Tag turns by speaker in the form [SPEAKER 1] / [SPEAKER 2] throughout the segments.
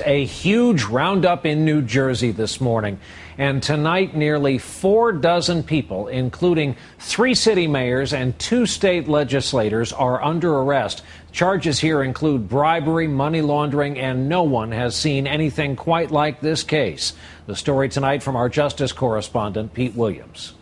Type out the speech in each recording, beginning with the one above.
[SPEAKER 1] A huge roundup in New Jersey this morning. And tonight, nearly 4 dozen people, including 3 city mayors and 2 state legislators, are under arrest. Charges here include bribery, money laundering, and no one has seen anything quite like this case. The story tonight from our justice correspondent, Pete Williams.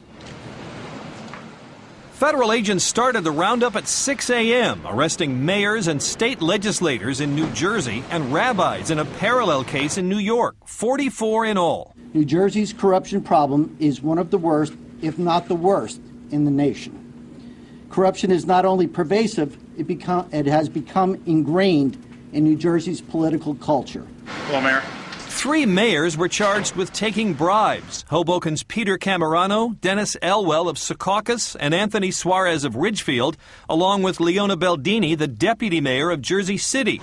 [SPEAKER 2] Federal agents started the roundup at 6 a.m., arresting mayors and state legislators in New Jersey and rabbis in a parallel case in New York, 44 in all.
[SPEAKER 3] New Jersey's corruption problem is one of the worst, if not the worst, in the nation. Corruption is not only pervasive, it has become ingrained in New Jersey's political culture.
[SPEAKER 4] Hello, Mayor.
[SPEAKER 2] 3 mayors were charged with taking bribes. Hoboken's Peter Camerano, Dennis Elwell of Secaucus, and Anthony Suarez of Ridgefield, along with Leona Baldini, the deputy mayor of Jersey City.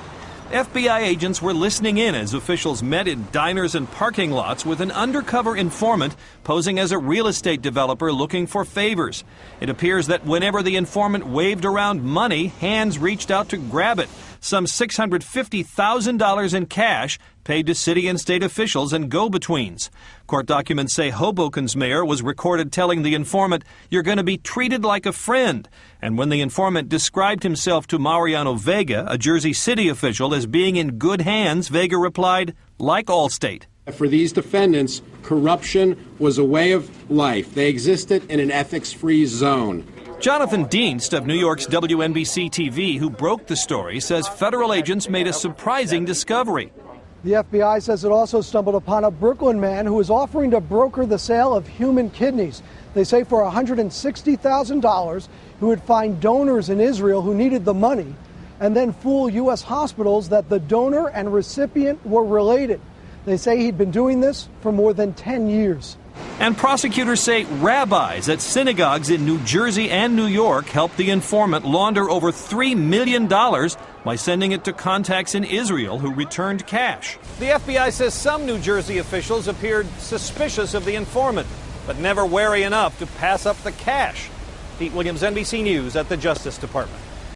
[SPEAKER 2] FBI agents were listening in as officials met in diners and parking lots with an undercover informant posing as a real estate developer looking for favors. It appears that whenever the informant waved around money, hands reached out to grab it. Some $650,000 in cash paid to city and state officials and go-betweens. Court documents say Hoboken's mayor was recorded telling the informant, "You're going to be treated like a friend." And when the informant described himself to Mariano Vega, a Jersey City official, as being in good hands, Vega replied, "Like Allstate."
[SPEAKER 5] For these defendants, corruption was a way of life. They existed in an ethics-free zone.
[SPEAKER 2] Jonathan Dienst of New York's WNBC-TV, who broke the story, says federal agents made a surprising discovery.
[SPEAKER 6] The FBI says it also stumbled upon a Brooklyn man who was offering to broker the sale of human kidneys. They say for $160,000, he would find donors in Israel who needed the money and then fool U.S. hospitals that the donor and recipient were related. They say he'd been doing this for more than 10 years.
[SPEAKER 2] And prosecutors say rabbis at synagogues in New Jersey and New York helped the informant launder over $3 million by sending it to contacts in Israel who returned cash. The FBI says some New Jersey officials appeared suspicious of the informant, but never wary enough to pass up the cash. Pete Williams, NBC News at the Justice Department.